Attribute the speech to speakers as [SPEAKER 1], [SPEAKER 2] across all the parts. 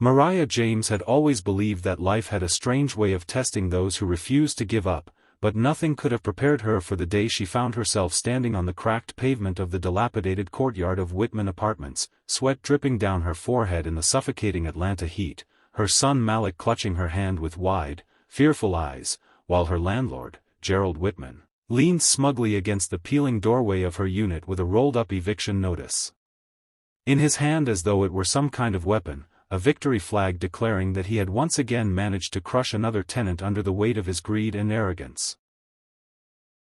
[SPEAKER 1] Mariah James had always believed that life had a strange way of testing those who refused to give up, but nothing could have prepared her for the day she found herself standing on the cracked pavement of the dilapidated courtyard of Whitman Apartments, sweat dripping down her forehead in the suffocating Atlanta heat, her son Malik clutching her hand with wide, fearful eyes, while her landlord, Gerald Whitman, leaned smugly against the peeling doorway of her unit with a rolled-up eviction notice in his hand, as though it were some kind of weapon, a victory flag declaring that he had once again managed to crush another tenant under the weight of his greed and arrogance.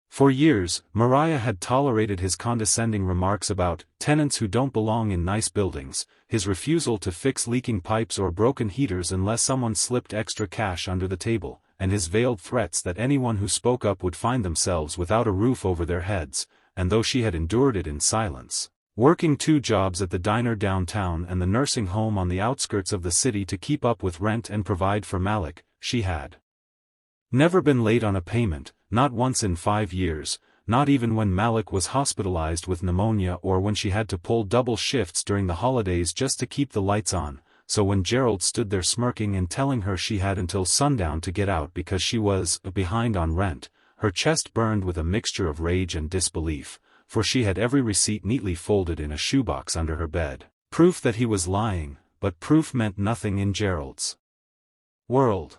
[SPEAKER 1] For years, Mariah had tolerated his condescending remarks about tenants who don't belong in nice buildings, his refusal to fix leaking pipes or broken heaters unless someone slipped extra cash under the table, and his veiled threats that anyone who spoke up would find themselves without a roof over their heads, and though she had endured it in silence, working 2 jobs at the diner downtown and the nursing home on the outskirts of the city to keep up with rent and provide for Malik, she had never been late on a payment, not once in 5 years, not even when Malik was hospitalized with pneumonia or when she had to pull double shifts during the holidays just to keep the lights on. So when Gerald stood there smirking and telling her she had until sundown to get out because she was behind on rent, her chest burned with a mixture of rage and disbelief, for she had every receipt neatly folded in a shoebox under her bed. Proof that he was lying, but proof meant nothing in Gerald's world.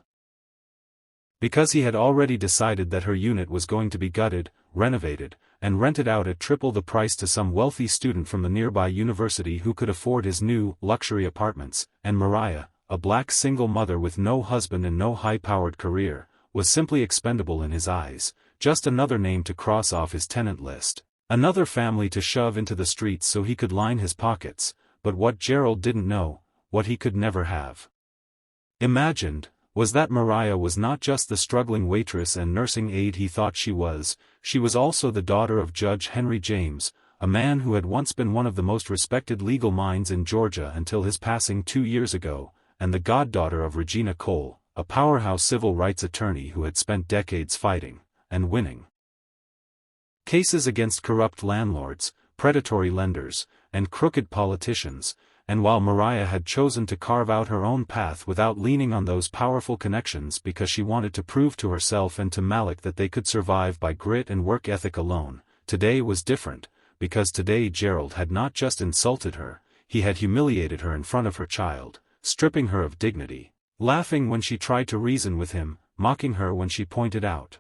[SPEAKER 1] Because he had already decided that her unit was going to be gutted, renovated, and rented out at triple the price to some wealthy student from the nearby university who could afford his new, luxury apartments, and Mariah, a black single mother with no husband and no high-powered career, was simply expendable in his eyes, just another name to cross off his tenant list, another family to shove into the streets so he could line his pockets. But what Gerald didn't know, what he could never have imagined, was that Mariah was not just the struggling waitress and nursing aide he thought she was also the daughter of Judge Henry James, a man who had once been one of the most respected legal minds in Georgia until his passing 2 years ago, and the goddaughter of Regina Cole, a powerhouse civil rights attorney who had spent decades fighting, and winning, cases against corrupt landlords, predatory lenders, and crooked politicians. And while Mariah had chosen to carve out her own path without leaning on those powerful connections because she wanted to prove to herself and to Malik that they could survive by grit and work ethic alone, today was different, because today Gerald had not just insulted her, he had humiliated her in front of her child, stripping her of dignity, laughing when she tried to reason with him, mocking her when she pointed out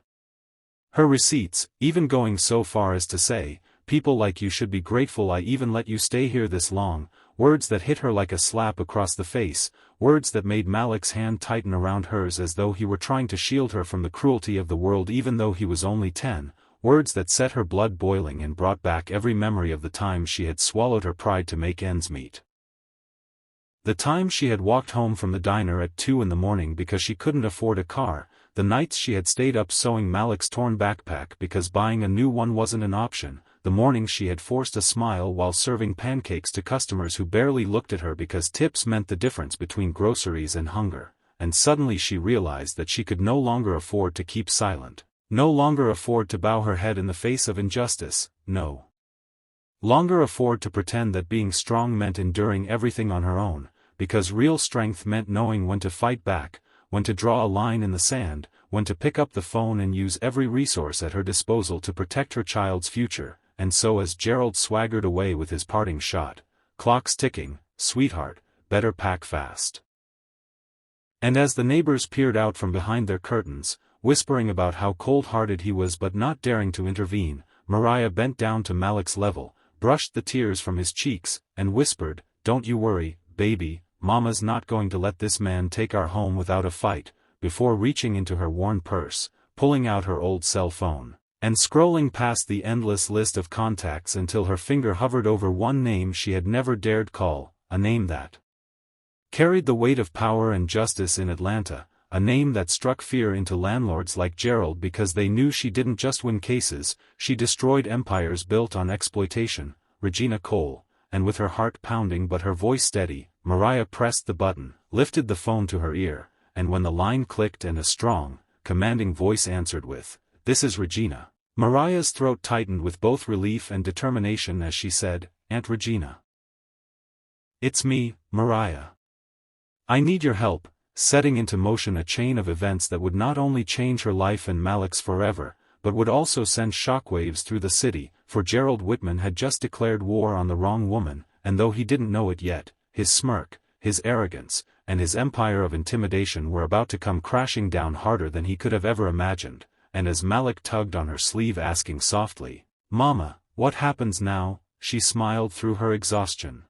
[SPEAKER 1] her receipts, even going so far as to say, "People like you should be grateful I even let you stay here this long," words that hit her like a slap across the face, words that made Malik's hand tighten around hers as though he were trying to shield her from the cruelty of the world even though he was only 10, words that set her blood boiling and brought back every memory of the time she had swallowed her pride to make ends meet. The time she had walked home from the diner at 2 in the morning because she couldn't afford a car, the nights she had stayed up sewing Malik's torn backpack because buying a new one wasn't an option, the mornings she had forced a smile while serving pancakes to customers who barely looked at her because tips meant the difference between groceries and hunger, and suddenly she realized that she could no longer afford to keep silent, no longer afford to bow her head in the face of injustice, no longer afford to pretend that being strong meant enduring everything on her own, because real strength meant knowing when to fight back, when to draw a line in the sand, when to pick up the phone and use every resource at her disposal to protect her child's future. And so as Gerald swaggered away with his parting shot, "Clock's ticking, sweetheart, better pack fast." And as the neighbors peered out from behind their curtains, whispering about how cold-hearted he was but not daring to intervene, Mariah bent down to Malik's level, brushed the tears from his cheeks, and whispered, "Don't you worry, baby, Mama's not going to let this man take our home without a fight," before reaching into her worn purse, pulling out her old cell phone, and scrolling past the endless list of contacts until her finger hovered over one name she had never dared call, a name that carried the weight of power and justice in Atlanta, a name that struck fear into landlords like Gerald because they knew she didn't just win cases, she destroyed empires built on exploitation, Regina Cole. And with her heart pounding but her voice steady, Mariah pressed the button, lifted the phone to her ear, and when the line clicked and a strong, commanding voice answered with, "This is Regina," Mariah's throat tightened with both relief and determination as she said, "Aunt Regina." "It's me, Mariah. I need your help," setting into motion a chain of events that would not only change her life and Malik's forever, but would also send shockwaves through the city, for Gerald Whitman had just declared war on the wrong woman, and though he didn't know it yet, his smirk, his arrogance, and his empire of intimidation were about to come crashing down harder than he could have ever imagined, and as Malik tugged on her sleeve asking softly, "Mama, what happens now?" she smiled through her exhaustion.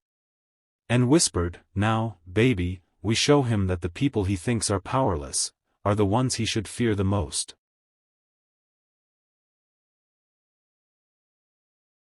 [SPEAKER 1] And whispered, "Now, baby, we show him that the people he thinks are powerless, are the ones he should fear the most."